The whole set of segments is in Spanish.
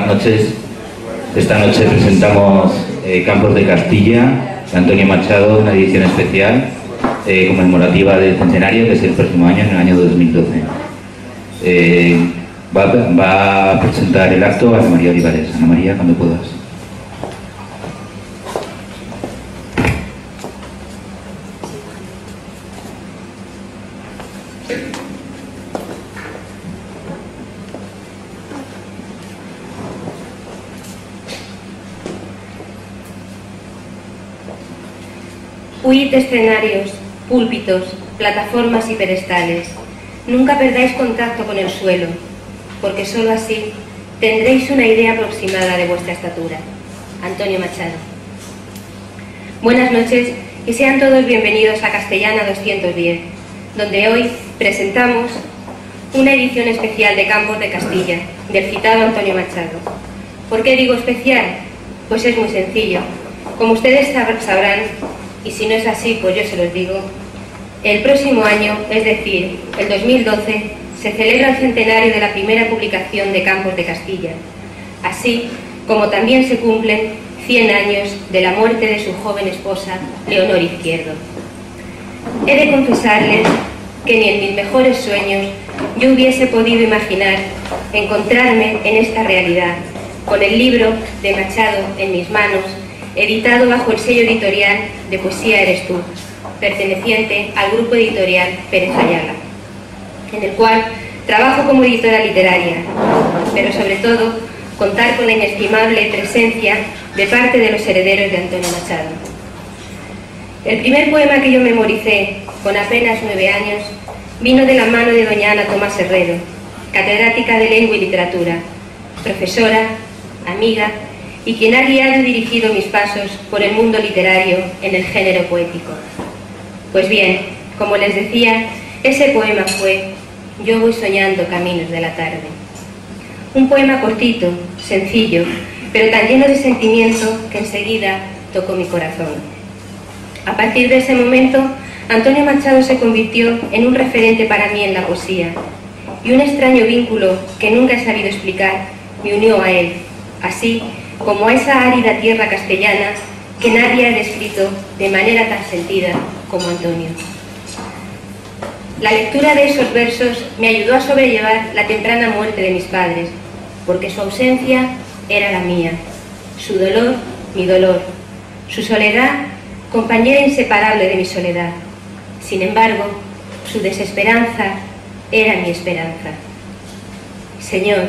buenas noches. Esta noche presentamos Campos de Castilla, de Antonio Machado, una edición especial conmemorativa del centenario, que es el próximo año, en el año 2012. Va a presentar el acto Ana María Olivares. Ana María, cuando puedas. Huid de escenarios, púlpitos, plataformas y pedestales. Nunca perdáis contacto con el suelo, porque sólo así tendréis una idea aproximada de vuestra estatura. Antonio Machado. Buenas noches y sean todos bienvenidos a Castellana 210, donde hoy presentamos una edición especial de Campos de Castilla, del citado Antonio Machado. ¿Por qué digo especial? Pues es muy sencillo. Como ustedes sabrán, y si no es así, pues yo se los digo, el próximo año, es decir, el 2012, se celebra el centenario de la primera publicación de Campos de Castilla, así como también se cumplen 100 años de la muerte de su joven esposa, Leonor Izquierdo. He de confesarles que ni en mis mejores sueños yo hubiese podido imaginar encontrarme en esta realidad, con el libro de Machado en mis manos, editado bajo el sello editorial de Poesía Eres Tú, perteneciente al grupo editorial Pérez Ayala, en el cual trabajo como editora literaria, pero sobre todo contar con la inestimable presencia de parte de los herederos de Antonio Machado. El primer poema que yo memoricé con apenas 9 años vino de la mano de doña Ana Tomás Herrero, catedrática de Lengua y Literatura, profesora, amiga, y quien ha guiado y dirigido mis pasos por el mundo literario en el género poético. Pues bien, como les decía, ese poema fue Yo voy soñando caminos de la tarde. Un poema cortito, sencillo, pero tan lleno de sentimiento que enseguida tocó mi corazón. A partir de ese momento, Antonio Machado se convirtió en un referente para mí en la poesía, y un extraño vínculo que nunca he sabido explicar me unió a él, así como a esa árida tierra castellana que nadie ha descrito de manera tan sentida como Antonio. La lectura de esos versos me ayudó a sobrellevar la temprana muerte de mis padres, porque su ausencia era la mía, su dolor, mi dolor, su soledad, compañera inseparable de mi soledad. Sin embargo, su desesperanza era mi esperanza. Señor,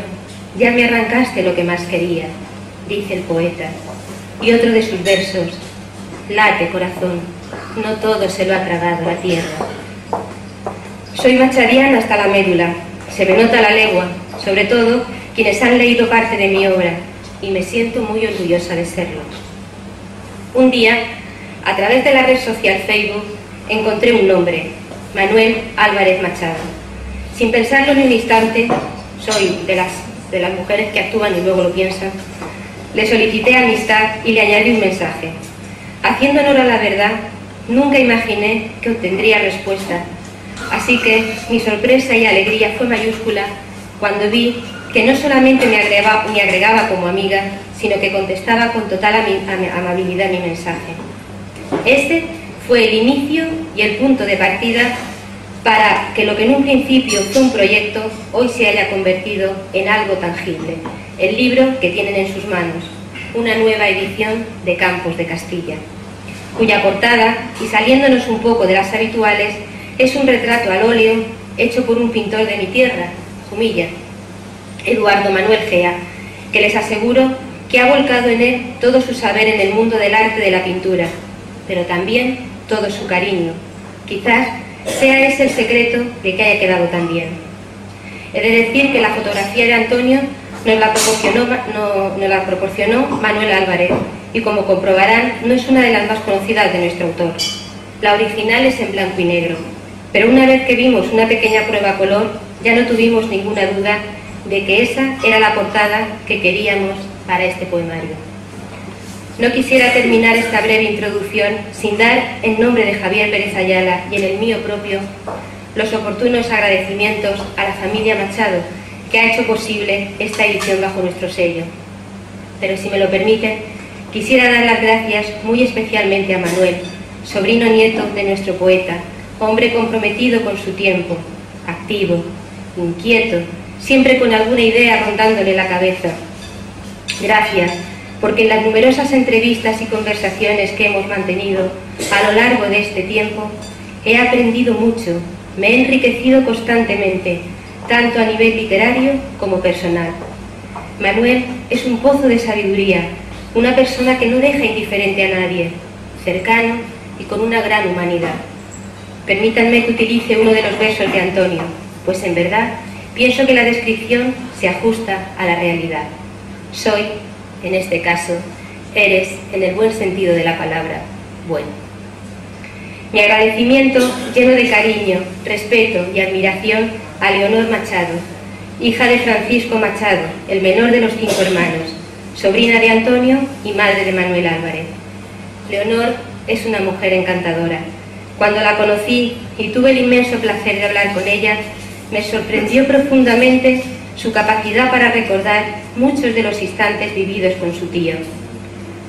ya me arrancaste lo que más quería, dice el poeta, y otro de sus versos, late corazón, no todo se lo ha tragado la tierra. Soy machadiana hasta la médula, se me nota la legua, sobre todo quienes han leído parte de mi obra, y me siento muy orgullosa de serlo. Un día, a través de la red social Facebook, encontré un nombre, Manuel Álvarez Machado. Sin pensarlo ni un instante, soy de las mujeres que actúan y luego lo piensan, le solicité amistad y le añadí un mensaje. Haciendo honor a la verdad, nunca imaginé que obtendría respuesta, así que mi sorpresa y alegría fue mayúscula cuando vi que no solamente me agregaba como amiga, sino que contestaba con total amabilidad mi mensaje. Este fue el inicio y el punto de partida para que lo que en un principio fue un proyecto, hoy se haya convertido en algo tangible, el libro que tienen en sus manos, una nueva edición de Campos de Castilla, cuya portada, y saliéndonos un poco de las habituales, es un retrato al óleo hecho por un pintor de mi tierra, Jumilla, Eduardo Manuel Gea, que les aseguro que ha volcado en él todo su saber en el mundo del arte de la pintura, pero también todo su cariño. Quizás sea ese el secreto de que haya quedado tan bien. He de decir que la fotografía de Antonio nos la proporcionó Manuel Álvarez, y como comprobarán, no es una de las más conocidas de nuestro autor. La original es en blanco y negro, pero una vez que vimos una pequeña prueba a color, ya no tuvimos ninguna duda de que esa era la portada que queríamos para este poemario. No quisiera terminar esta breve introducción sin dar, en nombre de Javier Pérez Ayala y en el mío propio, los oportunos agradecimientos a la familia Machado, que ha hecho posible esta edición bajo nuestro sello. pero si me lo permiten, quisiera dar las gracias muy especialmente a Manuel, sobrino nieto de nuestro poeta, hombre comprometido con su tiempo, activo, inquieto, siempre con alguna idea rondándole la cabeza. Gracias, porque en las numerosas entrevistas y conversaciones que hemos mantenido a lo largo de este tiempo, he aprendido mucho, me he enriquecido constantemente, tanto a nivel literario como personal. Manuel es un pozo de sabiduría, una persona que no deja indiferente a nadie, cercano y con una gran humanidad. Permítanme que utilice uno de los versos de Antonio, pues en verdad pienso que la descripción se ajusta a la realidad. Soy, en este caso, eres, en el buen sentido de la palabra, bueno. Mi agradecimiento lleno de cariño, respeto y admiración a Leonor Machado, hija de Francisco Machado, el menor de los 5 hermanos, sobrina de Antonio y madre de Manuel Álvarez. Leonor es una mujer encantadora. Cuando la conocí y tuve el inmenso placer de hablar con ella, me sorprendió profundamente su capacidad para recordar muchos de los instantes vividos con su tío.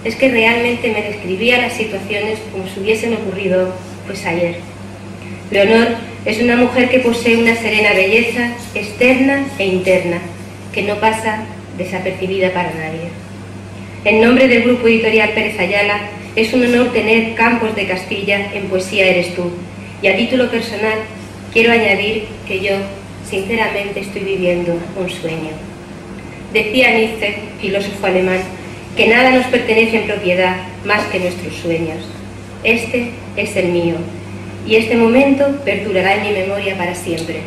Es que realmente me describía las situaciones como si hubiesen ocurrido pues ayer. Leonor es una mujer que posee una serena belleza externa e interna, que no pasa desapercibida para nadie. En nombre del Grupo Editorial Pérez Ayala, es un honor tener Campos de Castilla en Poesía Eres Tú, y a título personal quiero añadir que yo, sinceramente, estoy viviendo un sueño. Decía Nietzsche, filósofo alemán, que nada nos pertenece en propiedad más que nuestros sueños. Este es el mío, y este momento perdurará en mi memoria para siempre.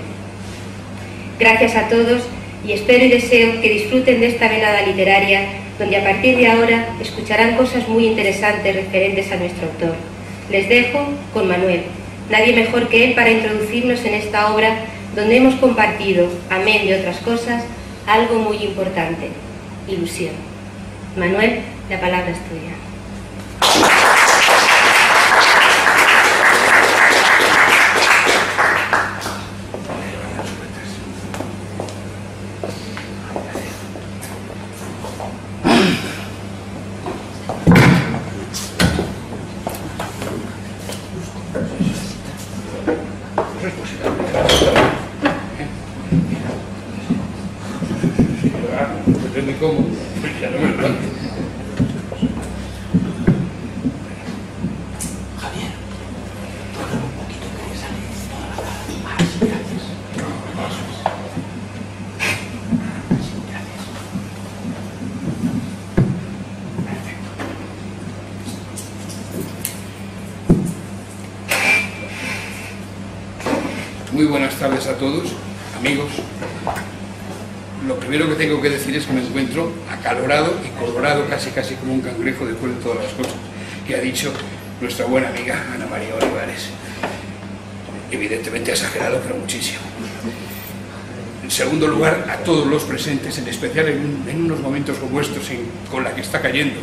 Gracias a todos, y espero y deseo que disfruten de esta velada literaria, donde a partir de ahora escucharán cosas muy interesantes referentes a nuestro autor. Les dejo con Manuel, nadie mejor que él para introducirnos en esta obra donde hemos compartido, amén de otras cosas, algo muy importante: ilusión. Manuel, la palabra es tuya. Muy buenas tardes a todos, amigos. Lo primero que tengo que decir es que me encuentro acalorado y colorado, casi como un cangrejo, después de todas las cosas que ha dicho nuestra buena amiga Ana María Olivares. Evidentemente exagerado, pero muchísimo. En segundo lugar, a todos los presentes, en especial en unos momentos como estos, con la que está cayendo,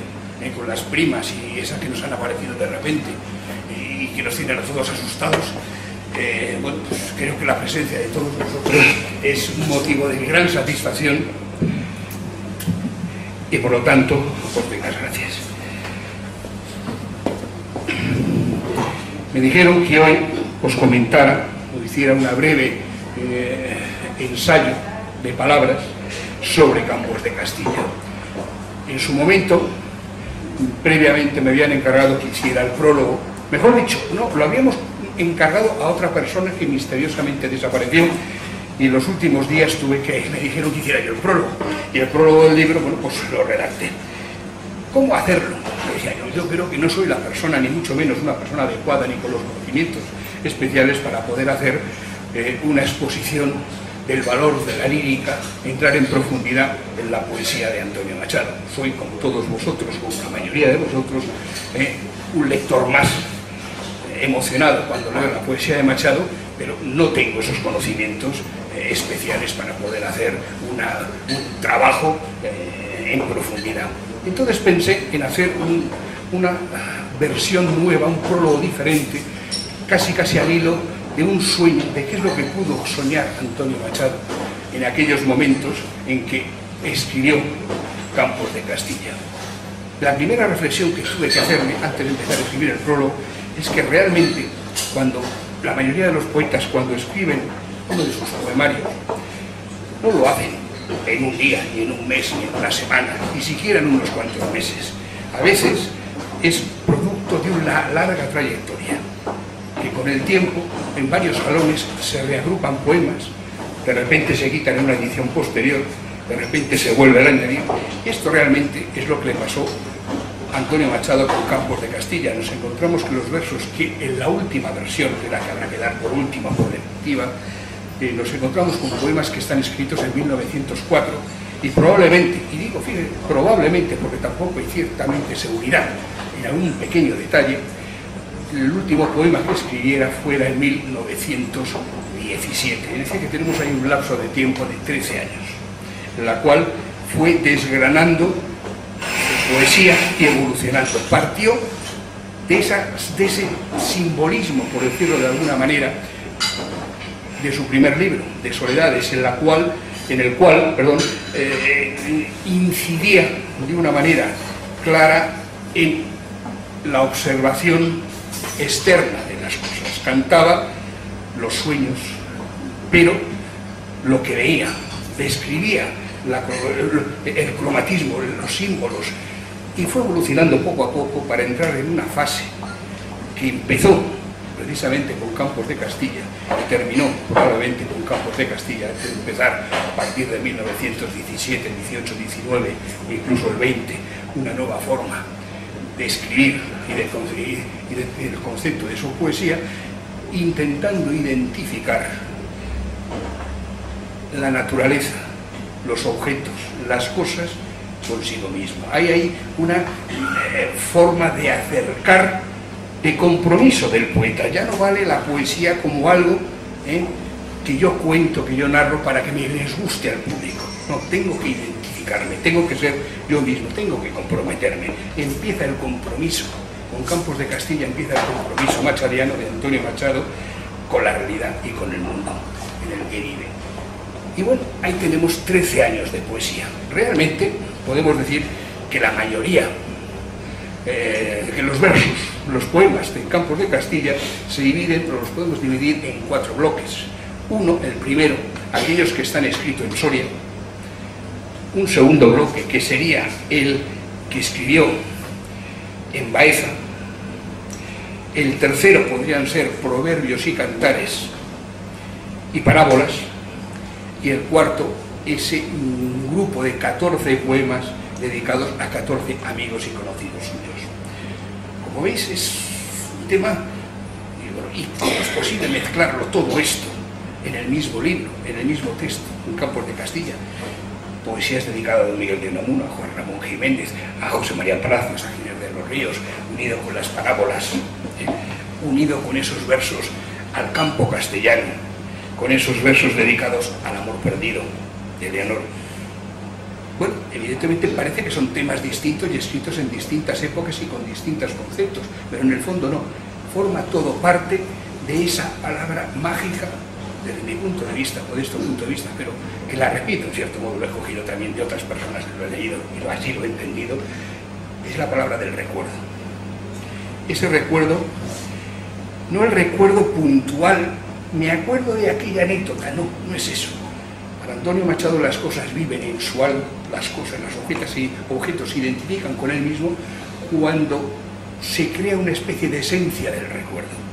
con las primas y esas que nos han aparecido de repente y que nos tienen a todos asustados. Bueno, pues creo que la presencia de todos vosotros es un motivo de gran satisfacción y por lo tanto os doy las gracias. Me dijeron que hoy os comentara o hiciera una breve ensayo de palabras sobre Campos de Castilla. En su momento, previamente me habían encargado que hiciera el prólogo, mejor dicho, no, lo habíamos encargado a otra persona que misteriosamente desapareció, y en los últimos días me dijeron que hiciera yo el prólogo, y el prólogo del libro, bueno, pues lo redacté. ¿Cómo hacerlo? Decía yo creo que no soy la persona, ni mucho menos una persona adecuada, ni con los conocimientos especiales para poder hacer una exposición del valor de la lírica, entrar en profundidad en la poesía de Antonio Machado. Soy, como todos vosotros, como la mayoría de vosotros, un lector más emocionado cuando leo la poesía de Machado, pero no tengo esos conocimientos especiales para poder hacer un trabajo en profundidad. Entonces pensé en hacer una versión nueva, un prólogo diferente, casi al hilo de un sueño, de qué es lo que pudo soñar Antonio Machado en aquellos momentos en que escribió Campos de Castilla. La primera reflexión que tuve que hacerme antes de empezar a escribir el prólogo es que realmente, cuando la mayoría de los poetas, cuando escriben uno de sus poemarios, no lo hacen en un día, ni en un mes, ni en una semana, ni siquiera en unos cuantos meses. A veces es producto de una larga trayectoria, que con el tiempo, en varios jalones, se reagrupan poemas, de repente se quitan en una edición posterior, de repente se vuelve a añadir. Esto realmente es lo que le pasó a Antonio Machado con Campos de Castilla. Nos encontramos que los versos que en la última versión, que la que habrá que dar por última, por definitiva, nos encontramos con poemas que están escritos en 1904 y probablemente, y digo, fíjense, probablemente, porque tampoco hay ciertamente seguridad en algún pequeño detalle, el último poema que escribiera fuera en 1917. Es decir, que tenemos ahí un lapso de tiempo de 13 años, en la cual fue desgranando poesía y evolucionando. Partió de ese simbolismo, por decirlo de alguna manera, de su primer libro, de Soledades, en el cual incidía de una manera clara en la observación externa de las cosas. Cantaba los sueños, pero lo que veía, describía el cromatismo, los símbolos, y fue evolucionando poco a poco para entrar en una fase que empezó precisamente con Campos de Castilla y terminó probablemente con Campos de Castilla, antes de empezar a partir de 1917, 18, 19, incluso el 20, una nueva forma de escribir y de conseguir y del concepto de su poesía, intentando identificar la naturaleza, los objetos, las cosas consigo mismo. Hay ahí una forma de acercar, de compromiso del poeta. Ya no vale la poesía como algo que yo cuento, que yo narro para que me les guste al público. No, tengo que identificarme, tengo que ser yo mismo, tengo que comprometerme. Empieza el compromiso. Con Campos de Castilla empieza el compromiso machadiano de Antonio Machado con la realidad y con el mundo en el que vive. Y bueno, ahí tenemos 13 años de poesía. Realmente podemos decir que la mayoría, que los versos, los poemas de Campos de Castilla se dividen, los podemos dividir en 4 bloques. Uno, el primero, aquellos que están escritos en Soria. Un segundo bloque, que sería el que escribió en Baeza. El tercero podrían ser proverbios y cantares y parábolas. Y el cuarto, ese grupo de 14 poemas dedicados a 14 amigos y conocidos suyos. Como veis, es un tema, y cómo es posible mezclarlo todo esto en el mismo libro, en el mismo texto, en Campos de Castilla. Poesías dedicadas a don Miguel de Unamuno, a Juan Ramón Jiménez, a José María Palacios, a Ginés de los Ríos, unido con las parábolas, unido con esos versos al campo castellano, con esos versos dedicados al amor perdido de Leonor. Bueno, evidentemente parece que son temas distintos y escritos en distintas épocas y con distintos conceptos, pero en el fondo no. Forma todo parte de esa palabra mágica, desde mi punto de vista, modesto punto de vista, pero que la repito, en cierto modo lo he cogido también de otras personas que lo he leído y así lo he entendido, es la palabra del recuerdo. Ese recuerdo, no el recuerdo puntual, me acuerdo de aquella anécdota, no, no es eso. Para Antonio Machado las cosas viven en su alma, las cosas, los objetos se identifican con él mismo cuando se crea una especie de esencia del recuerdo.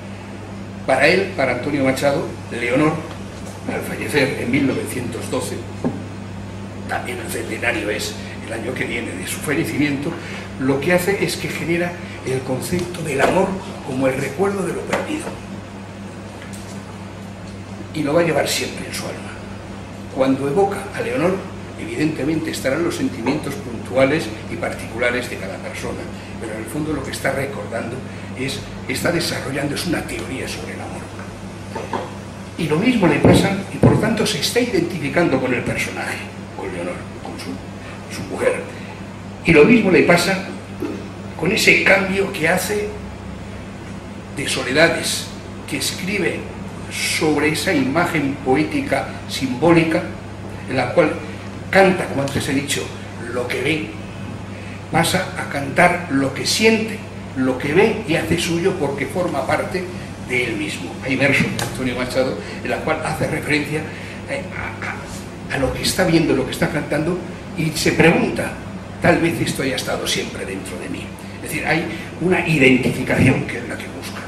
Para él, para Antonio Machado, Leonor, al fallecer en 1912, también el centenario es el año que viene de su fallecimiento, lo que hace es que genera el concepto del amor como el recuerdo de lo perdido. Y lo va a llevar siempre en su alma. Cuando evoca a Leonor, evidentemente estarán los sentimientos puntuales y particulares de cada persona, pero en el fondo lo que está recordando está desarrollando es una teoría sobre el amor. Y lo mismo le pasa, y por lo tanto se está identificando con el personaje, con Leonor, con su mujer. Y lo mismo le pasa con ese cambio que hace de Soledades, que escribe sobre esa imagen poética simbólica en la cual canta, como antes he dicho, lo que ve, pasa a cantar lo que siente, lo que ve y hace suyo porque forma parte de él mismo. Hay versos de Antonio Machado en la cual hace referencia a lo que está viendo, lo que está cantando, y se pregunta, tal vez esto haya estado siempre dentro de mí. Es decir, hay una identificación que es la que busca.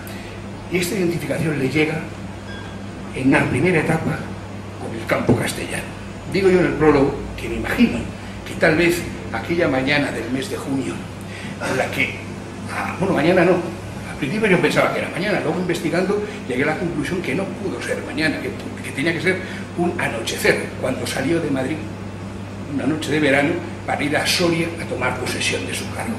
Y esta identificación le llega en la primera etapa con el campo castellano. Digo yo en el prólogo que me imagino que tal vez aquella mañana del mes de junio, en la que, bueno, mañana no, al principio yo pensaba que era mañana, luego investigando llegué a la conclusión que no pudo ser mañana, que tenía que ser un anochecer, cuando salió de Madrid, una noche de verano, para ir a Soria a tomar posesión de su cargo.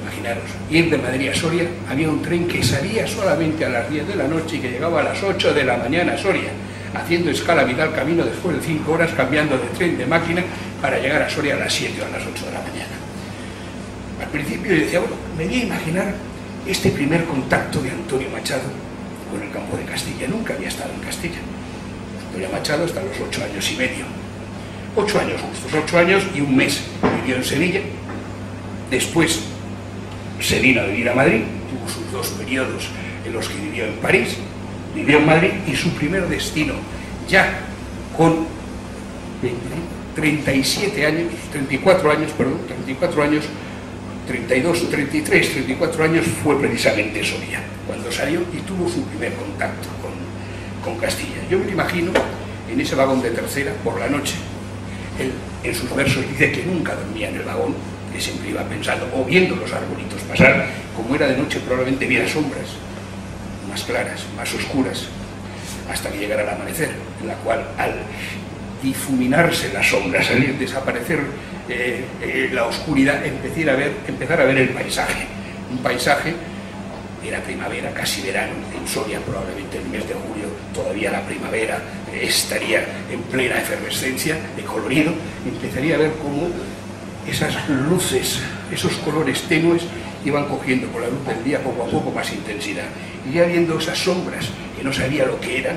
Imaginaros, ir de Madrid a Soria, había un tren que salía solamente a las 10 de la noche y que llegaba a las 8 de la mañana a Soria, haciendo escala vital camino después de 5 horas, cambiando de tren, de máquina, para llegar a Soria a las 7 o a las 8 de la mañana. Al principio yo decía, bueno, me voy a imaginar este primer contacto de Antonio Machado con el campo de Castilla. Nunca había estado en Castilla. Antonio Machado hasta los 8 años y medio. 8 años justos, 8 años y un mes vivió en Sevilla. Después se vino a vivir a Madrid, tuvo sus 2 periodos en los que vivió en París, vivió en Madrid, y su primer destino, ya con 34 años, 32, 33, 34 años, fue precisamente Soria, cuando salió y tuvo su primer contacto con Castilla. Yo me lo imagino en ese vagón de tercera, por la noche. Él, en sus versos, dice que nunca dormía en el vagón, que siempre iba pensando, o viendo los arbolitos pasar. Como era de noche, probablemente viera sombras más claras, más oscuras, hasta que llegara el amanecer, en la cual, al difuminarse las sombras, al desaparecer la oscuridad, empezar a ver el paisaje. Un paisaje, era primavera, casi verano, en Soria probablemente el mes de julio, todavía la primavera estaría en plena efervescencia de colorido. Empezaría a ver cómo esas luces, esos colores tenues, iban cogiendo con la luz del día poco a poco más intensidad. Y ya viendo esas sombras que no sabía lo que eran,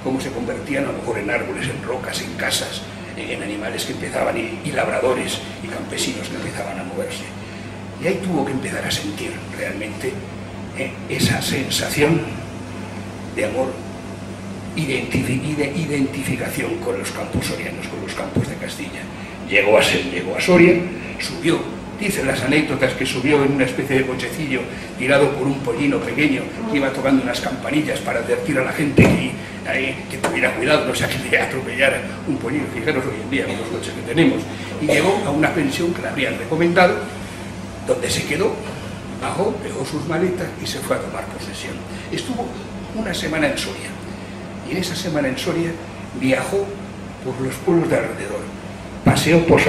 cómo se convertían a lo mejor en árboles, en rocas, en casas, en animales que empezaban, y labradores y campesinos que empezaban a moverse. Y ahí tuvo que empezar a sentir realmente esa sensación de amor y de identificación con los campos sorianos, con los campos de Castilla. Llegó a Soria, subió, dicen las anécdotas que subió en una especie de cochecillo tirado por un pollino pequeño que iba tocando unas campanillas para advertir a la gente que tuviera cuidado, no sea que le atropellara un pollino. Fijaros hoy en día con los coches que tenemos. Y llegó a una pensión que le habrían recomendado, donde se quedó, bajó, dejó sus maletas y se fue a tomar posesión. Estuvo una semana en Soria, y en esa semana en Soria viajó por los pueblos de alrededor, paseó por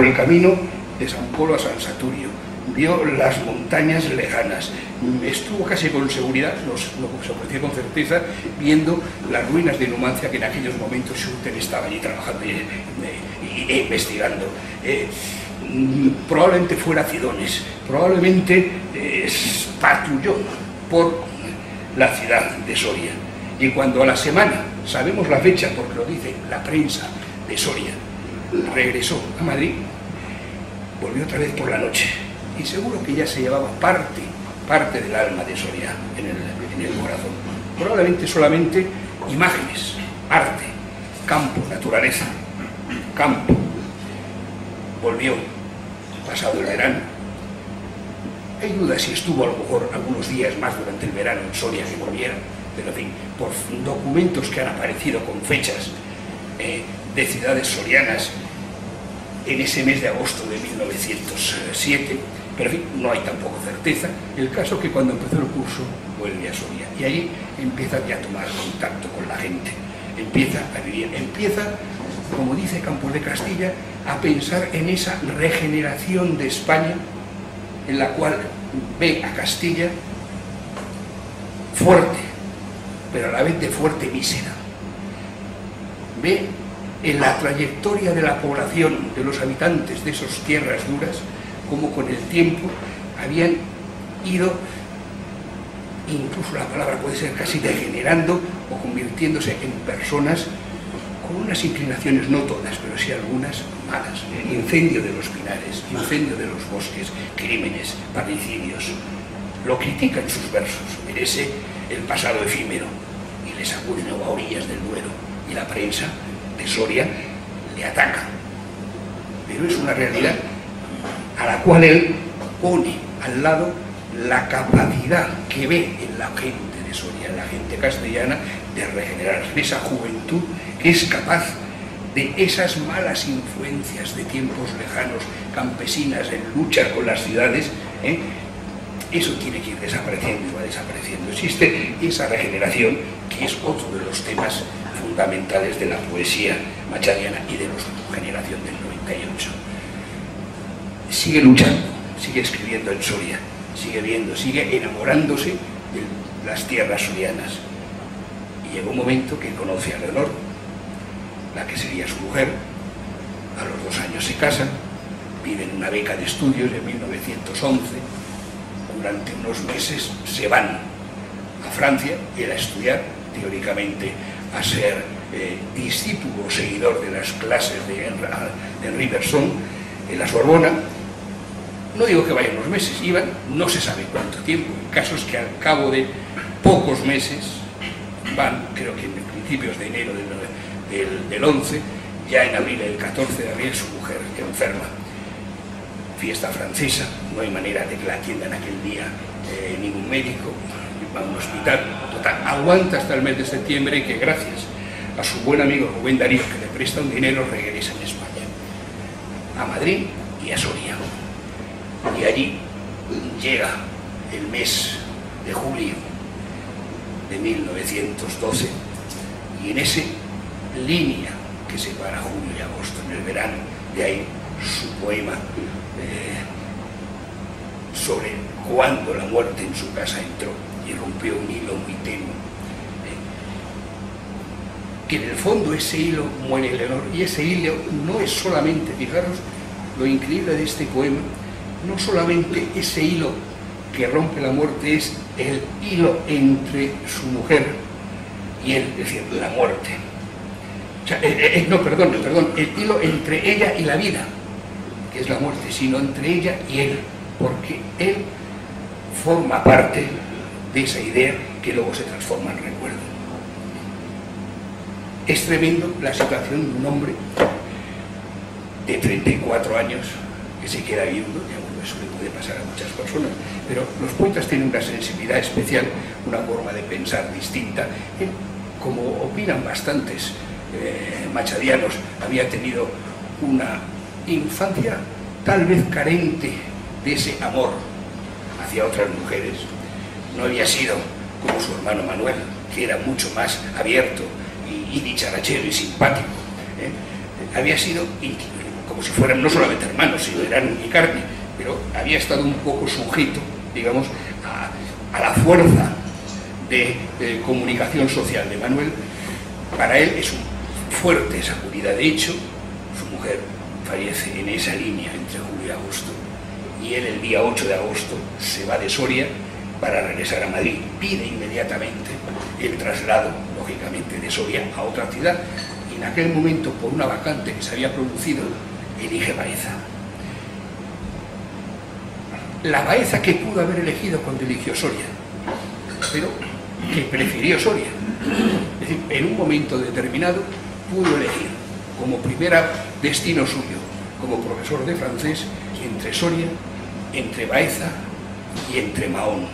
el camino de San Polo a San Saturio, vio las montañas lejanas, estuvo casi con seguridad, no se ofreció con certeza, viendo las ruinas de Numancia, que en aquellos momentos Schulten estaba allí trabajando y investigando. Probablemente fuera Cidones, probablemente patrulló por la ciudad de Soria. Y cuando a la semana, sabemos la fecha porque lo dice la prensa de Soria, regresó a Madrid, volvió otra vez por la noche, y seguro que ya se llevaba parte del alma de Soria en el corazón. Probablemente solamente imágenes, arte, campo, naturaleza, campo. Volvió pasado el verano. Hay dudas si estuvo a lo mejor algunos días más durante el verano en Soria que volviera, pero en fin, por documentos que han aparecido con fechas de ciudades sorianas en ese mes de agosto de 1907, pero en fin, no hay tampoco certeza. El caso es que cuando empezó el curso vuelve a Soria, y allí empieza ya a tomar contacto con la gente, empieza a vivir, empieza, como dice Campos de Castilla, a pensar en esa regeneración de España, en la cual ve a Castilla fuerte, pero a la vez de fuerte mísera. Ve en la trayectoria de la población, de los habitantes de esas tierras duras, como con el tiempo habían ido, incluso la palabra puede ser casi degenerando o convirtiéndose en personas con unas inclinaciones, no todas, pero sí algunas, malas, incendio de los pinares, incendio de los bosques, crímenes, parricidios. Lo critica en sus versos, merece el pasado efímero y le sacude a orillas del Duero, y la prensa de Soria le ataca. Pero es una realidad a la cual él pone al lado la capacidad que ve en la gente de Soria, en la gente castellana, de regenerarse, de esa juventud que es capaz de esas malas influencias de tiempos lejanos, campesinas, en lucha con las ciudades, eso tiene que ir desapareciendo y va desapareciendo. Existe esa regeneración, que es otro de los temas fundamentales de la poesía machadiana y de la generación del 98. Sigue luchando, sigue escribiendo en Soria, sigue viendo, sigue enamorándose de las tierras sorianas. Y llegó un momento que conoce a Leonor, la que sería su mujer. A los 2 años se casan, piden una beca de estudios en 1911. Durante unos meses se van a Francia, él a estudiar, teóricamente a ser discípulo o seguidor de las clases de Henri Bergson en la Sorbona. No digo que vayan unos meses, iban, no se sabe cuánto tiempo. El caso es que al cabo de pocos meses van, creo que en principios de enero del 11, ya en abril, el 14 de abril, su mujer enferma. Fiesta francesa, no hay manera de que la atiendan aquel día ningún médico, va a un hospital, total, aguanta hasta el mes de septiembre, y que gracias a su buen amigo Rubén Darío, que le presta un dinero, regresa en España, a Madrid y a Soria. Y allí llega el mes de julio de 1912, y en esa línea que separa julio y agosto, en el verano, de ahí su poema sobre cuando la muerte en su casa entró y rompió un hilo muy tenue. Que en el fondo ese hilo muere Leonor, y ese hilo no es solamente, fijaros lo increíble de este poema, no solamente ese hilo que rompe la muerte, es el hilo entre su mujer y él, es decir, la muerte. O sea, el hilo entre ella y la vida, que es la muerte, sino entre ella y él, porque él forma parte de esa idea que luego se transforma en recuerdo. Es tremendo la situación de un hombre de 34 años que se queda viudo. Eso le puede pasar a muchas personas, pero los poetas tienen una sensibilidad especial, una forma de pensar distinta. Él, como opinan bastantes machadianos, había tenido una infancia tal vez carente de ese amor hacia otras mujeres. No había sido como su hermano Manuel, que era mucho más abierto y dicharachero y simpático. Había sido como si fueran no solamente hermanos, sino eran mi carne, pero había estado un poco sujeto, digamos, a la fuerza de comunicación social de Manuel. Para él es fuerte sacudida. De hecho, su mujer fallece en esa línea entre julio y agosto, y él el día 8 de agosto se va de Soria para regresar a Madrid. Pide inmediatamente el traslado, lógicamente, de Soria a otra ciudad, y en aquel momento, por una vacante que se había producido, elige Baeza. La Baeza que pudo haber elegido cuando eligió Soria, pero que prefirió Soria. Es decir, en un momento determinado pudo elegir como primer destino suyo, como profesor de francés, entre Soria, entre Baeza y entre Mahón.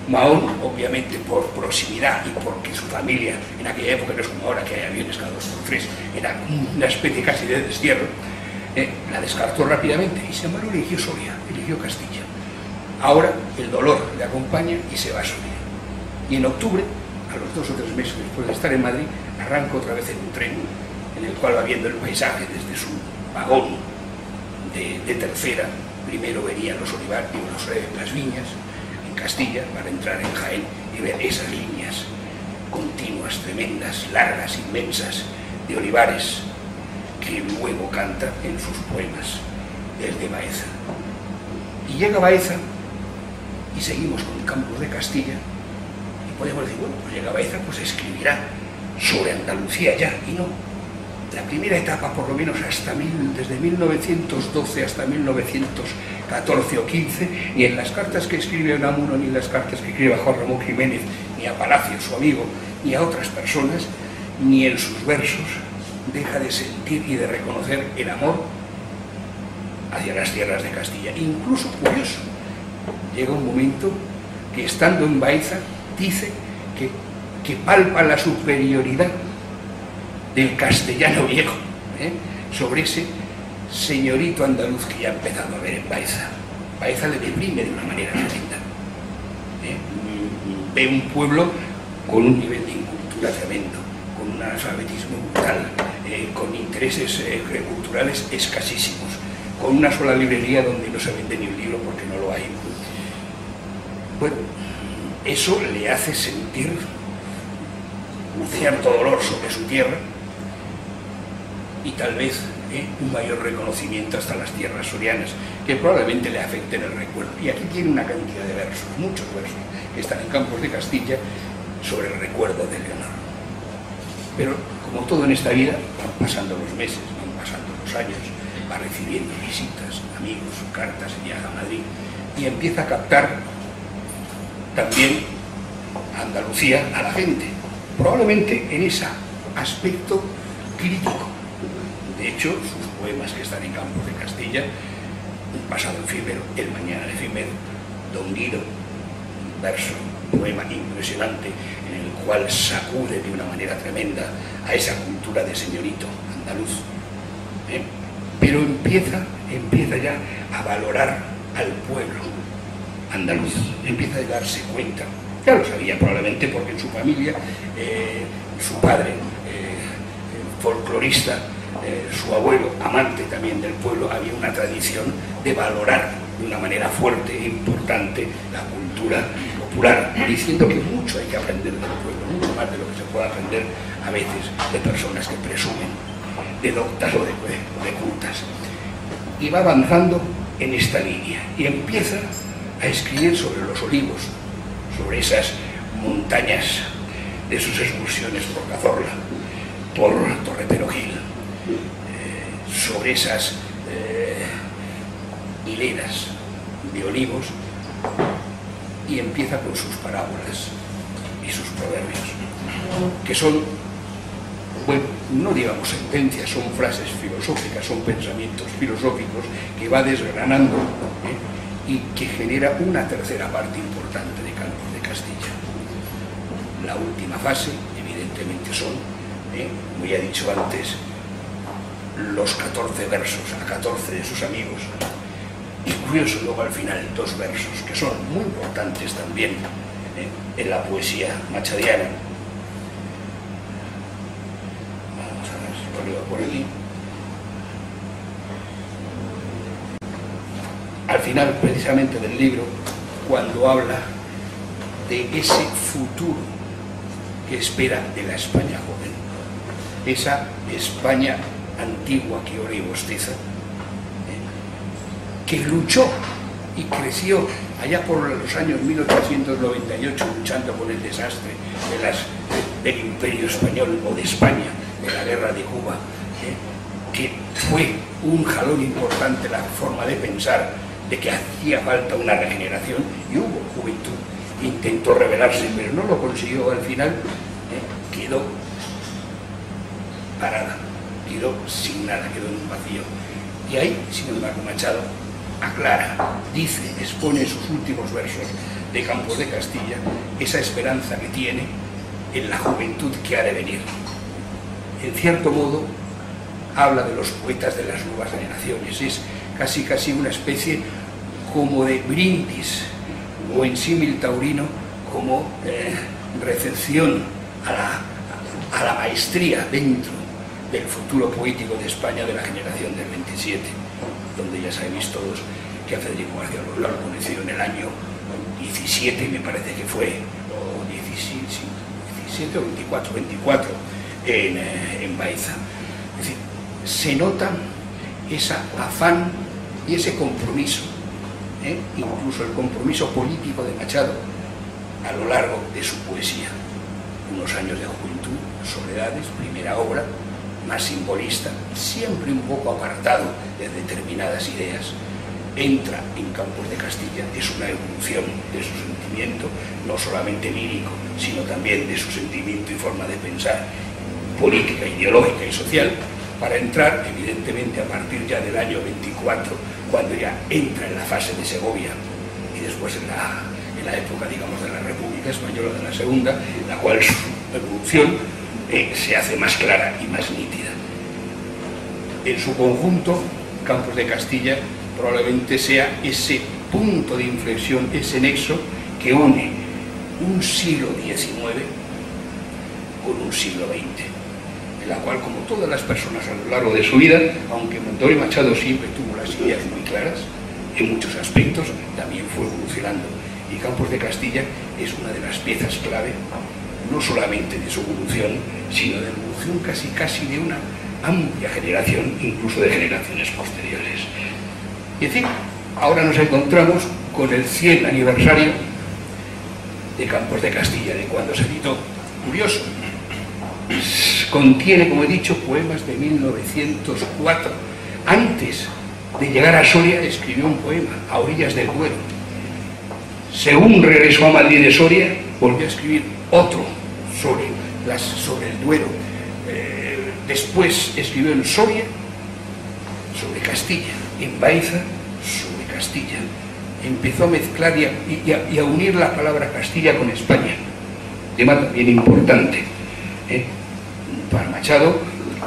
Mahón, obviamente, por proximidad y porque su familia, en aquella época no es como ahora que hay aviones cada 2 por 3, era una especie casi de destierro, la descartó rápidamente y sin embargo eligió Soria, eligió Castilla. Ahora el dolor le acompaña y se va a Soria. Y en octubre, a los 2 o 3 meses después de estar en Madrid, arranca otra vez en un tren en el cual va viendo el paisaje desde su vagón de tercera. Primero verían los olivares, las viñas en Castilla, para entrar en Jaén y ver esas líneas continuas, tremendas, largas, inmensas, de olivares, que luego canta en sus poemas desde Baeza. Y llega Baeza y seguimos con Campos de Castilla, y podemos decir, bueno, pues llega Baeza, pues escribirá sobre Andalucía ya, y no. la primera etapa, por lo menos desde 1912 hasta 1914 o 15, ni en las cartas que escribe Unamuno, ni en las cartas que escribe a Juan Ramón Jiménez, ni a Palacio, su amigo, ni a otras personas, ni en sus versos, deja de sentir y de reconocer el amor hacia las tierras de Castilla. Incluso, curioso, llega un momento que, estando en Baeza, dice que palpa la superioridad del castellano viejo, sobre ese señorito andaluz que ya ha empezado a ver en Baeza. Baeza le deprime de una manera tremenda. Ve un pueblo con un nivel de incultura tremendo, con un analfabetismo brutal, con intereses culturales escasísimos, con una sola librería donde no se vende ni un libro porque no lo hay. Bueno, eso le hace sentir un cierto dolor sobre su tierra y tal vez un mayor reconocimiento hasta las tierras sorianas, que probablemente le afecten el recuerdo. Y aquí tiene una cantidad de versos, muchos versos, que están en Campos de Castilla sobre el recuerdo de Leonor. Pero, como todo en esta vida, van pasando los meses, van pasando los años, va recibiendo visitas, amigos, cartas, viaja a Madrid y empieza a captar también a Andalucía, a la gente, probablemente en ese aspecto crítico. De hecho, sus poemas que están en Campos de Castilla, Un pasado efímero, El mañana efímero, Don Guido, un verso, un poema impresionante en el cual sacude de una manera tremenda a esa cultura de señorito andaluz. Pero empieza ya a valorar al pueblo andaluz, empieza a darse cuenta. Ya lo sabía probablemente porque en su familia, su padre, folclorista, su abuelo, amante también del pueblo, había una tradición de valorar de una manera fuerte e importante la cultura popular, diciendo que mucho hay que aprender del pueblo, mucho más de lo que se puede aprender a veces de personas que presumen de doctas o de cultas. Y va avanzando en esta línea y empieza a escribir sobre los olivos, sobre esas montañas de sus excursiones por Cazorla, por Torreperogil, sobre esas hileras de olivos, y empieza con sus parábolas y sus proverbios, que son, bueno, no digamos sentencias, son frases filosóficas, son pensamientos filosóficos que va desgranando y que genera una tercera parte importante de Campos de Castilla. La última fase, evidentemente, son, como ya he dicho antes, los 14 versos a 14 de sus amigos, y curioso luego al final 2 versos que son muy importantes también en la poesía machadiana. Vamos a ver si lo leo por aquí. Al final, precisamente, del libro, cuando habla de ese futuro que espera de la España joven, esa España antigua que ora y bosteza, que luchó y creció allá por los años 1898, luchando con el desastre del Imperio Español o de España, de la Guerra de Cuba, que fue un jalón importante la forma de pensar de que hacía falta una regeneración, y hubo juventud, intentó rebelarse, pero no lo consiguió. Al final quedó parada, quedó sin nada, quedó en un vacío. Y ahí, sin embargo, Machado aclara, dice, expone sus últimos versos de Campos de Castilla, esa esperanza que tiene en la juventud que ha de venir. En cierto modo, habla de los poetas de las nuevas generaciones, es casi una especie como de brindis, o en símil taurino, como recepción a la maestría dentro del futuro poético de España de la generación del 27, donde ya sabéis todos que a Federico García Lorca lo conoció en el año 17, me parece que fue, o 17 o 24 en Baeza. Es decir, se nota ese afán y ese compromiso, incluso el compromiso político de Machado a lo largo de su poesía. Unos años de juventud, Soledades, primera obra, más simbolista, siempre un poco apartado de determinadas ideas, entra en Campos de Castilla. Es una evolución de su sentimiento, no solamente lírico, sino también de su sentimiento y forma de pensar, política, ideológica y social, para entrar, evidentemente, a partir ya del año 24, cuando ya entra en la fase de Segovia y después en la época, digamos, de la República Española, de la Segunda, en la cual su evolución se hace más clara y más nítida. En su conjunto, Campos de Castilla probablemente sea ese punto de inflexión, ese nexo que une un siglo XIX con un siglo XX, en la cual, como todas las personas a lo largo de su vida, aunque Antonio Machado siempre tuvo las ideas muy claras, en muchos aspectos también fue evolucionando, y Campos de Castilla es una de las piezas clave, no solamente de su evolución, sino de evolución casi de una amplia generación, incluso de generaciones posteriores. Y en fin, ahora nos encontramos con el 100 aniversario de Campos de Castilla, de cuando se editó. Curioso, contiene, como he dicho, poemas de 1904. Antes de llegar a Soria escribió un poema, A orillas del Duero. Según regresó a Madrid de Soria, volvió a escribir otro sobre el Duero. Después escribió en Soria sobre Castilla, en Baeza sobre Castilla. Empezó a mezclar y a unir la palabra Castilla con España, tema también importante. Para Machado,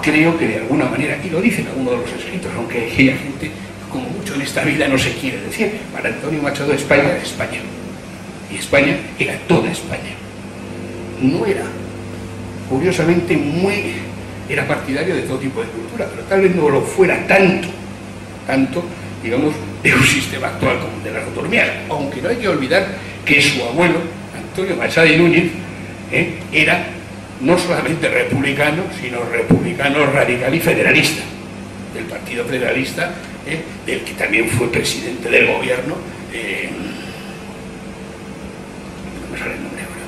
creo que de alguna manera, y lo dicen algunos de los escritos, aunque hay gente, como mucho en esta vida no se quiere decir, para Antonio Machado España era España, y España era toda España. No era, curiosamente, era partidario de todo tipo de cultura, pero tal vez no lo fuera tanto, digamos, de un sistema actual como el de la autonomía, aunque no hay que olvidar que su abuelo, Antonio Machado y Núñez, era no solamente republicano, sino republicano radical y federalista, del Partido Federalista, del que también fue presidente del gobierno, no me sale el nombre ahora,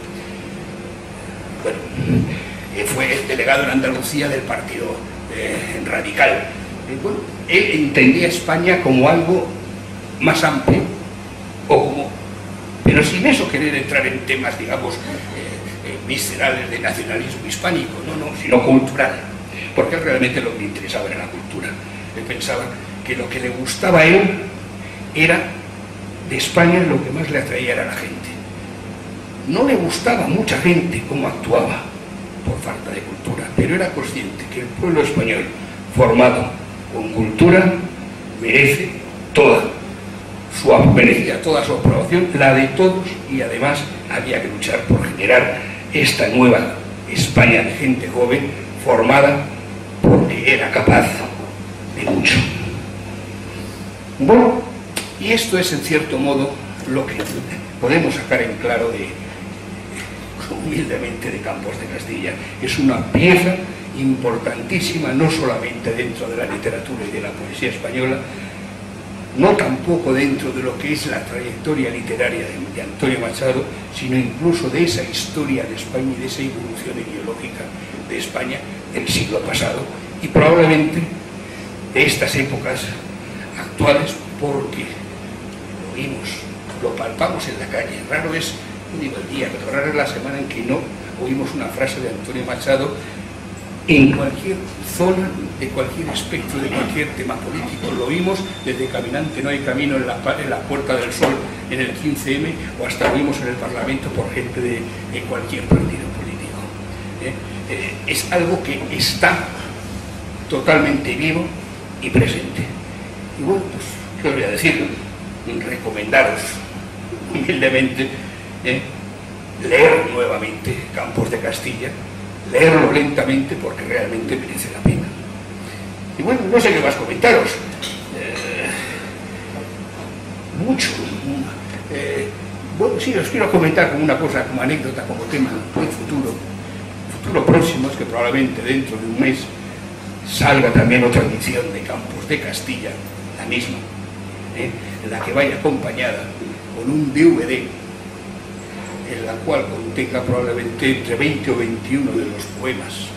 bueno, fue delegado en Andalucía del Partido Radical. Bueno, él entendía España como algo más amplio, pero sin eso querer entrar en temas, digamos, viscerales de nacionalismo hispánico, sino cultural, porque realmente lo que le interesaba era la cultura. Él pensaba que lo que le gustaba a él era de España, lo que más le atraía era la gente. No le gustaba a mucha gente cómo actuaba por falta de cultura, pero era consciente que el pueblo español formado con cultura merecía toda su aprobación, la de todos, y además había que luchar por generar esta nueva España de gente joven formada porque era capaz de mucho. Bueno, y esto es en cierto modo lo que podemos sacar en claro humildemente de Campos de Castilla. Es una pieza importantísima, no solamente dentro de la literatura y de la poesía española, no tampoco dentro de lo que es la trayectoria literaria de Antonio Machado, sino incluso de esa historia de España y de esa evolución ideológica de España del siglo pasado, y probablemente de estas épocas actuales, porque lo vimos, lo palpamos en la calle. Raro es, no digo el día, pero raro es la semana en que no oímos una frase de Antonio Machado en cualquier zona, de cualquier espectro, de cualquier tema político. Lo vimos desde Caminante no hay camino en la Puerta del Sol en el 15M, o hasta lo vimos en el Parlamento por gente de cualquier partido político. Es algo que está totalmente vivo y presente. Y bueno, pues, ¿qué os voy a decir? Recomendaros humildemente leer nuevamente Campos de Castilla, leerlo lentamente porque realmente merece la pena. Y bueno, no sé qué más comentaros. Mucho. Bueno, sí, os quiero comentar como una cosa, como anécdota, como tema muy futuro próximo, es que probablemente dentro de un mes salga también otra edición de Campos de Castilla, la misma, en la que vaya acompañada con un DVD en la cual contenga probablemente entre 20 o 21 de los poemas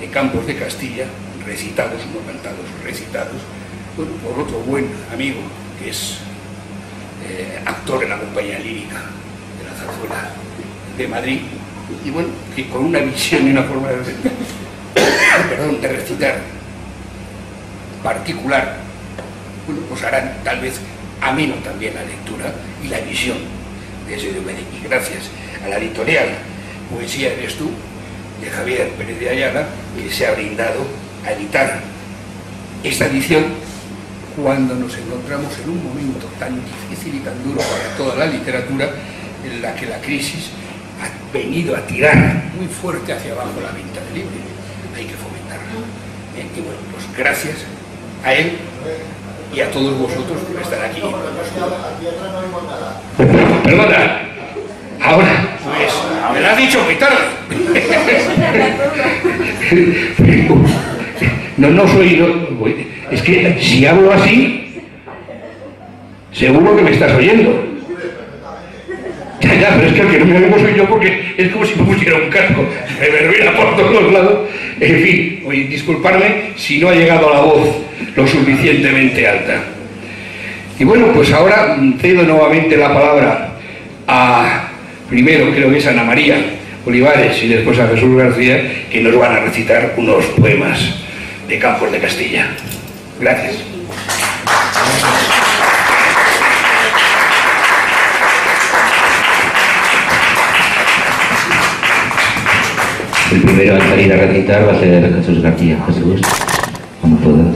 de Campos de Castilla, recitados, no cantados, recitados, bueno, por otro buen amigo que es actor en la compañía lírica de la zarzuela de Madrid, y bueno, que con una visión y una forma de recitar particular, bueno, pues harán tal vez ameno también la lectura y la visión de ese Diomedes. Y gracias a la editorial Poesía Eres Tú, de Javier Pérez de Ayala, que se ha brindado a editar esta edición cuando nos encontramos en un momento tan difícil y tan duro para toda la literatura, en la que la crisis ha venido a tirar muy fuerte hacia abajo la venta de libros. Hay que fomentarla. Y bueno, pues gracias a él y a todos vosotros por estar aquí. Perdona, ahora. Pues, me lo has dicho muy tarde. No soy... es que si hablo así, seguro que me estás oyendo. Ya, pero es que el que no me oigo soy yo, porque es como si me pusiera un casco, me verbena por todos los lados. En fin, oye, disculparme si no ha llegado la voz lo suficientemente alta. Y bueno, pues ahora cedo nuevamente la palabra a, primero creo que es Ana María Olivares y después a Jesús García, que nos van a recitar unos poemas de Campos de Castilla. Gracias. El primero a salir a recitar va a ser Jesús García. Jesús, como puedas.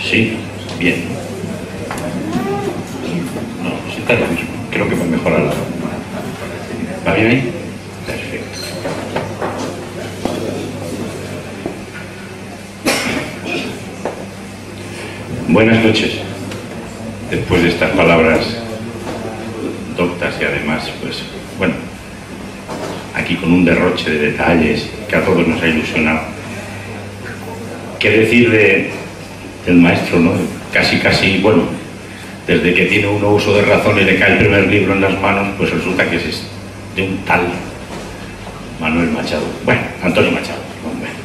Sí, bien. No, sí está lo mismo. Creo que va a mejorar la... ¿Va bien ahí? Perfecto. Buenas noches. Después de estas palabras doctas y además, pues, bueno, aquí con un derroche de detalles que a todos nos ha ilusionado. ¿Qué decir del maestro, no? Casi, bueno, desde que tiene uno uso de razón y le cae el primer libro en las manos, pues resulta que es de un tal Manuel Machado. Bueno, Antonio Machado. Bueno.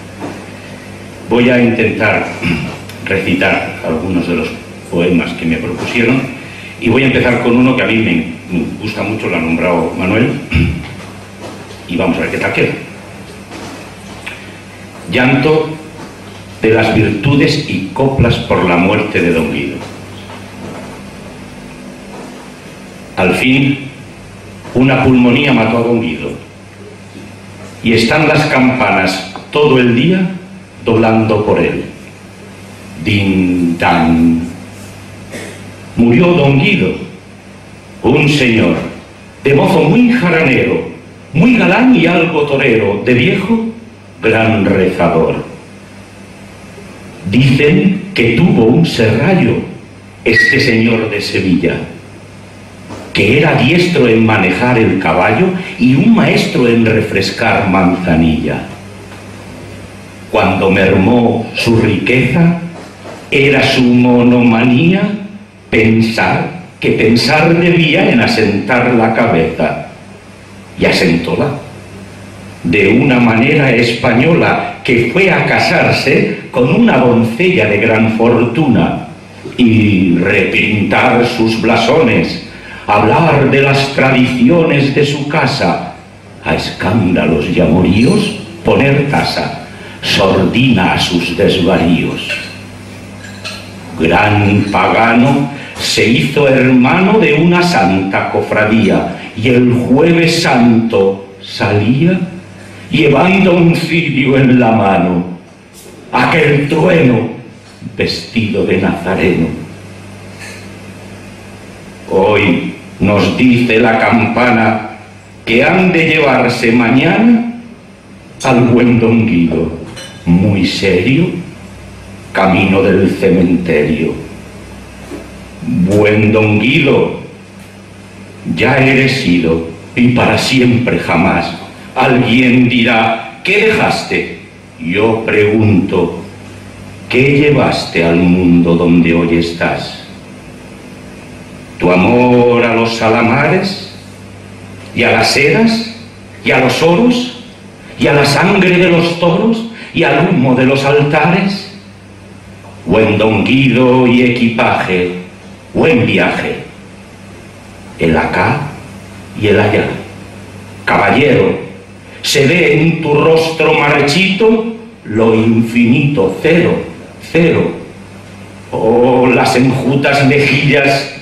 Voy a intentar recitar algunos de los poemas que me propusieron y voy a empezar con uno que a mí me gusta mucho, lo ha nombrado Manuel, y vamos a ver qué tal queda. Llanto de las virtudes y coplas por la muerte de Don Guido. Al fin, una pulmonía mató a Don Guido y están las campanas todo el día doblando por él. Din, dan. Murió Don Guido, un señor, de mozo muy jaranero, muy galán y algo torero, de viejo, gran rezador. Dicen que tuvo un serrallo, este señor de Sevilla, que era diestro en manejar el caballo y un maestro en refrescar manzanilla. Cuando mermó su riqueza, era su monomanía pensar que pensar debía en asentar la cabeza. Y asentóla de una manera española, que fue a casarse con una doncella de gran fortuna y repintar sus blasones, hablar de las tradiciones de su casa, a escándalos y amoríos poner tasa, sordina a sus desvaríos. Gran pagano, se hizo hermano de una santa cofradía y el Jueves Santo salía llevando un cirio en la mano, aquel trueno vestido de nazareno. Hoy nos dice la campana que han de llevarse mañana al buen don Guido, muy serio, camino del cementerio. Buen don Guido, ya eres ido, y para siempre jamás. Alguien dirá, ¿qué dejaste? Yo pregunto, ¿qué llevaste al mundo donde hoy estás? ¿Tu amor a los salamares? ¿Y a las eras? ¿Y a los oros? ¿Y a la sangre de los toros? ¿Y al humo de los altares? Buen don Guido y equipaje, buen viaje. El acá y el allá. Caballero, se ve en tu rostro marchito lo infinito, cero, cero. Oh, las enjutas mejillas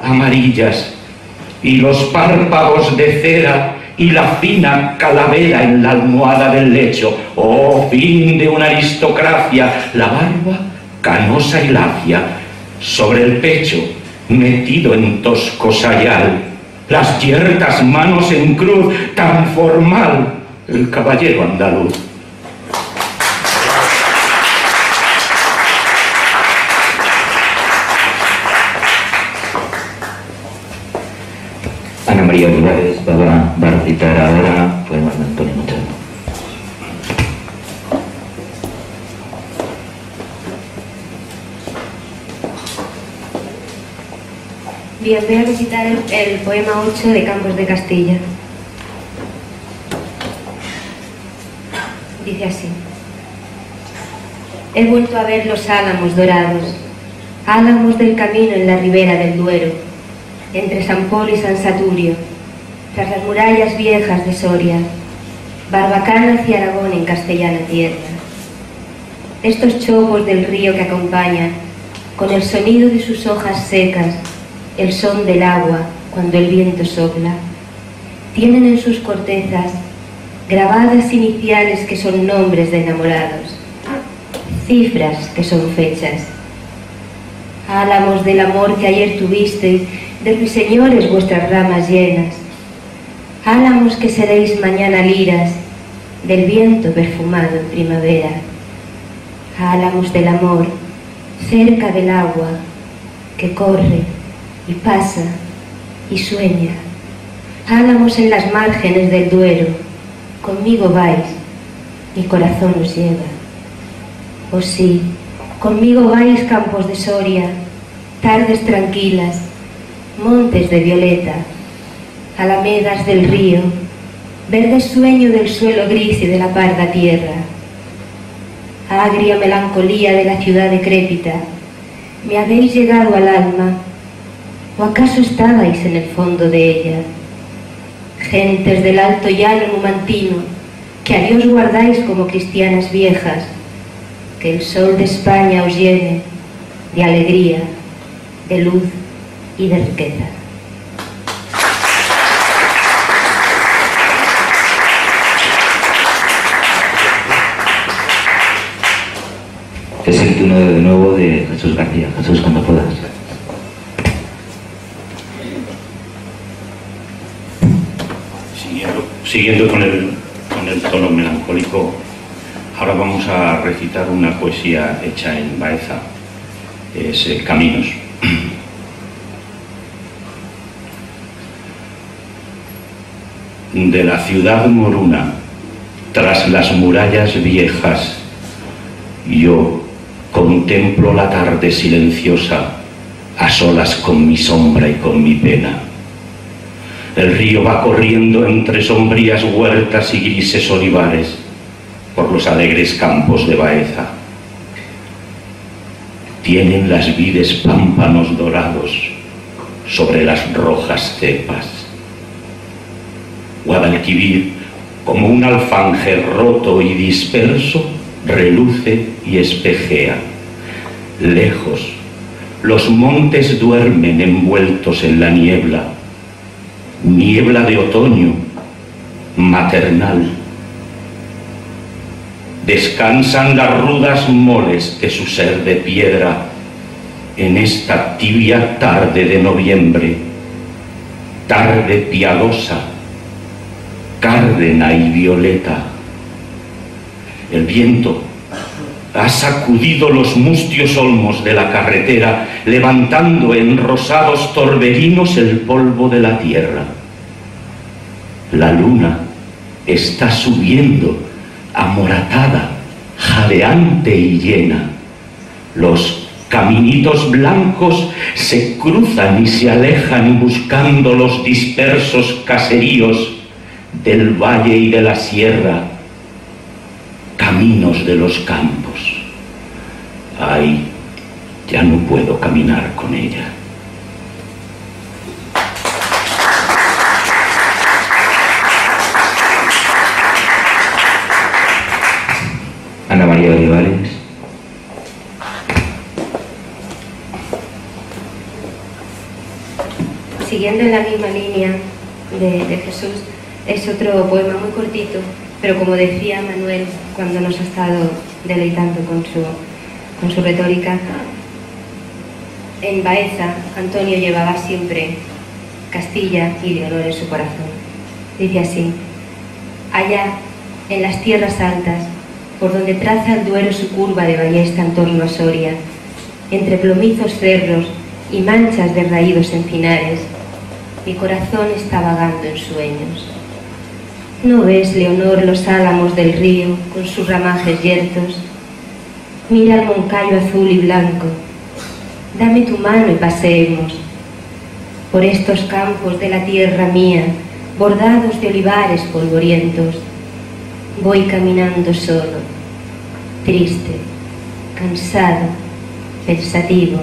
amarillas y los párpados de cera y la fina calavera en la almohada del lecho. Oh, fin de una aristocracia, la barba canosa y lacia sobre el pecho, metido en tosco sayal, las yertas manos en cruz, tan formal el caballero andaluz. Ana María Olivares va a recitar ahora poemas de Antonio Machado. Bien, voy a recitar el poema 8 de Campos de Castilla. Dice así: he vuelto a ver los álamos dorados, álamos del camino en la ribera del Duero, entre San Polo y San Saturio, tras las murallas viejas de Soria, Barbacanas y Aragón en castellana tierra. Estos chopos del río que acompañan, con el sonido de sus hojas secas, el son del agua cuando el viento sopla, tienen en sus cortezas grabadas iniciales que son nombres de enamorados, cifras que son fechas. Álamos del amor que ayer tuvisteis, de ruiseñores vuestras ramas llenas, álamos que seréis mañana liras del viento perfumado en primavera. Álamos del amor cerca del agua que corre y pasa y sueña. Álamos en las márgenes del Duero, conmigo vais, mi corazón os lleva. Oh sí, conmigo vais campos de Soria, tardes tranquilas, montes de violeta, alamedas del río, verde sueño del suelo gris y de la parda tierra. Agria melancolía de la ciudad decrépita, ¿me habéis llegado al alma? ¿O acaso estabais en el fondo de ella? Gentes del alto llano numantino, que a Dios guardáis como cristianas viejas, que el sol de España os llene de alegría, de luz y de riqueza. Es el turno de nuevo de Jesús García. Jesús, cuando puedas. Siguiendo con el tono melancólico, ahora vamos a recitar una poesía hecha en Baeza, es Caminos. De la ciudad moruna, tras las murallas viejas, yo contemplo la tarde silenciosa, a solas con mi sombra y con mi pena. El río va corriendo entre sombrías huertas y grises olivares por los alegres campos de Baeza. Tienen las vides pámpanos dorados sobre las rojas cepas. Guadalquivir, como un alfanje roto y disperso, reluce y espejea. Lejos, los montes duermen envueltos en la niebla, niebla de otoño, maternal. Descansan las rudas moles de su ser de piedra en esta tibia tarde de noviembre, tarde piadosa, cárdena y violeta. El viento ha sacudido los mustios olmos de la carretera, levantando en rosados torbellinos el polvo de la tierra. La luna está subiendo, amoratada, jadeante y llena. Los caminitos blancos se cruzan y se alejan buscando los dispersos caseríos del valle y de la sierra, caminos de los campos. Ay, ya no puedo caminar con ella. Ana María Olivares. Siguiendo en la misma línea de Jesús, es otro poema muy cortito, pero como decía Manuel cuando nos ha estado deleitando con su retórica, en Baeza Antonio llevaba siempre Castilla y Leonor en su corazón. Dice así: allá, en las tierras altas, por donde traza el Duero su curva de ballesta en torno a Soria, entre plomizos cerros y manchas de raídos encinares, mi corazón está vagando en sueños. ¿No ves, Leonor, los álamos del río con sus ramajes yertos? Mira el moncayo azul y blanco. Dame tu mano y paseemos por estos campos de la tierra mía, bordados de olivares polvorientos. Voy caminando solo, triste, cansado, pensativo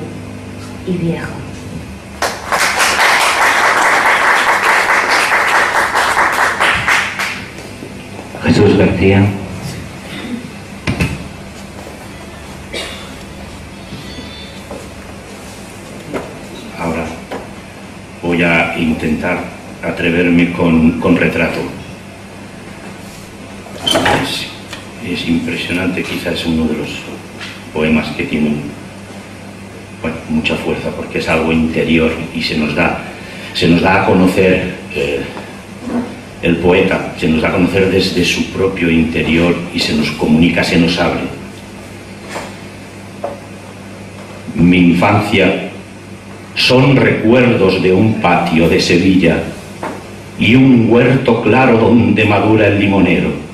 y viejo. Jesús García. Ahora voy a intentar atreverme con retrato. Es impresionante, quizás es uno de los poemas que tienen, bueno, mucha fuerza, porque es algo interior y se nos da a conocer el poeta, se nos da a conocer desde su propio interior y se nos comunica, se nos abre. Mi infancia son recuerdos de un patio de Sevilla y un huerto claro donde madura el limonero.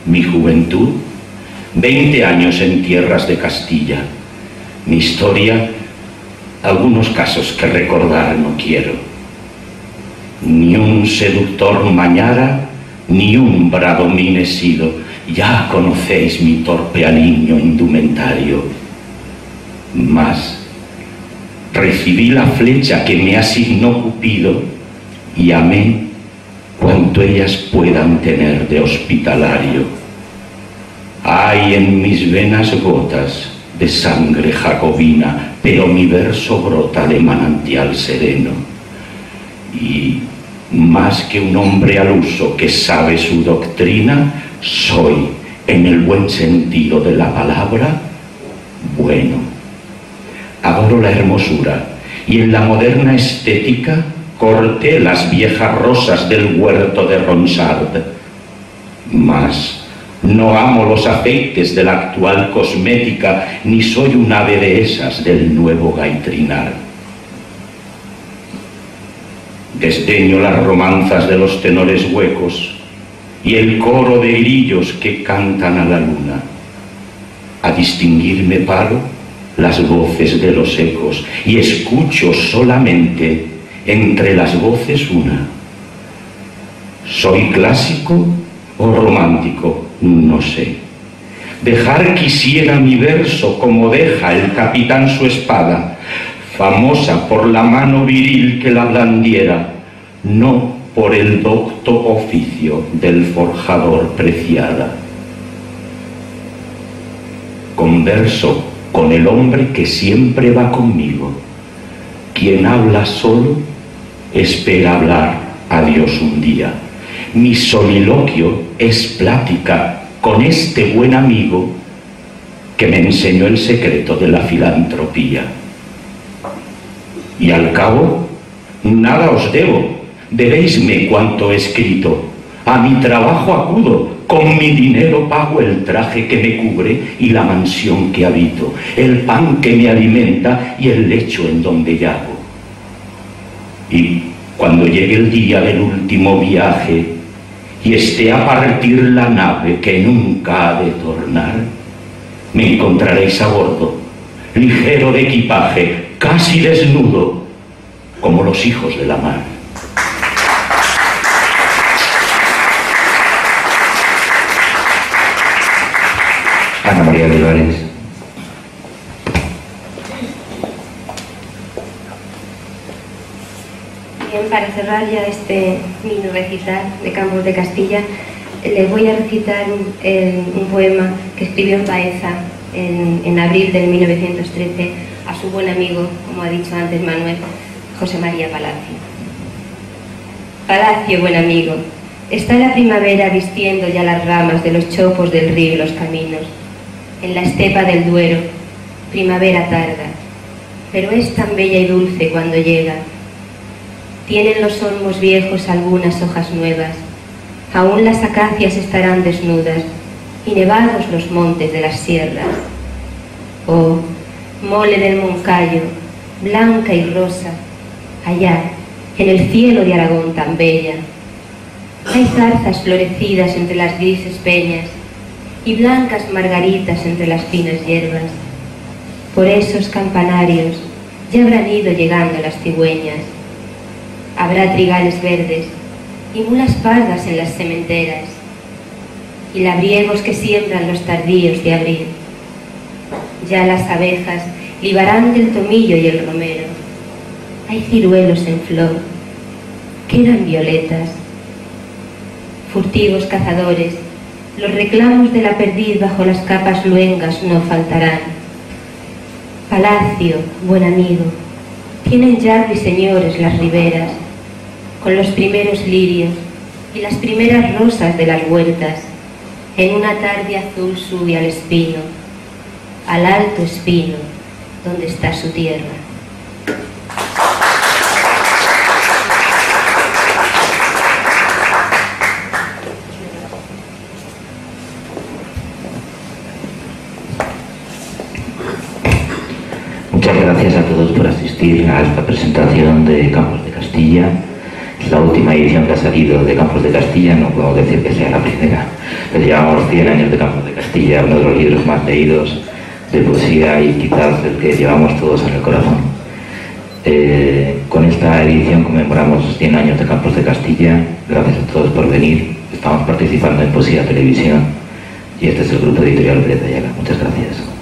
Mi juventud, 20 años en tierras de Castilla. Mi historia, algunos casos que recordar no quiero. Ni un seductor mañara, ni un bradomín he sido. Ya conocéis mi torpe aliño indumentario. Mas recibí la flecha que me asignó Cupido y amé cuanto ellas puedan tener de hospitalario. Hay en mis venas gotas de sangre jacobina, pero mi verso brota de manantial sereno. Y más que un hombre al uso que sabe su doctrina, soy, en el buen sentido de la palabra, bueno. Adoro la hermosura y en la moderna estética corté las viejas rosas del huerto de Ronsard. Mas no amo los aceites de la actual cosmética, ni soy un ave de esas del nuevo gaitrinar. Desdeño las romanzas de los tenores huecos y el coro de grillos que cantan a la luna. A distinguirme paro las voces de los ecos y escucho solamente entre las voces una. ¿Soy clásico o romántico? No sé. Dejar quisiera mi verso como deja el capitán su espada, famosa por la mano viril que la blandiera, no por el docto oficio del forjador preciada. Converso con el hombre que siempre va conmigo. Quien habla solo espera hablar a Dios un día. Mi soliloquio es plática con este buen amigo que me enseñó el secreto de la filantropía. Y al cabo, nada os debo, debéisme cuanto he escrito. A mi trabajo acudo, con mi dinero pago el traje que me cubre y la mansión que habito, el pan que me alimenta y el lecho en donde yago. Y cuando llegue el día del último viaje y esté a partir la nave que nunca ha de tornar, me encontraréis a bordo, ligero de equipaje, casi desnudo, como los hijos de la mar. Ana María de Olivares. Bien, para cerrar ya este mini recital de Campos de Castilla, les voy a recitar un poema que escribió Baeza en abril de 1913 a su buen amigo, como ha dicho antes Manuel, José María Palacio. Palacio, buen amigo, está la primavera vistiendo ya las ramas de los chopos del río y los caminos. En la estepa del Duero, primavera tarda, pero es tan bella y dulce cuando llega. Tienen los olmos viejos algunas hojas nuevas, aún las acacias estarán desnudas y nevados los montes de las sierras. Oh, mole del Moncayo, blanca y rosa, allá, en el cielo de Aragón tan bella. Hay zarzas florecidas entre las grises peñas y blancas margaritas entre las finas hierbas. Por esos campanarios ya habrán ido llegando las cigüeñas. Habrá trigales verdes y mulas pardas en las sementeras, y labriegos que siembran los tardíos de abril. Ya las abejas libarán del tomillo y el romero. Hay ciruelos en flor, quedan violetas. Furtivos cazadores, los reclamos de la perdiz bajo las capas luengas no faltarán. Palacio, buen amigo, tienen ya ruiseñores las riberas, con los primeros lirios y las primeras rosas de las huertas. En una tarde azul sube al espino, al alto espino, donde está su tierra. Muchas gracias a todos por asistir a esta presentación de Campos de Castilla. Es la última edición que ha salido de Campos de Castilla, no podemos decir que sea la primera. Pero llevamos 100 años de Campos de Castilla, uno de los libros más leídos de poesía y quizás el que llevamos todos en el corazón. Con esta edición conmemoramos 100 años de Campos de Castilla. Gracias a todos por venir. Estamos participando en Poesía Televisión y este es el grupo editorial Pérez de Ayala. Muchas gracias.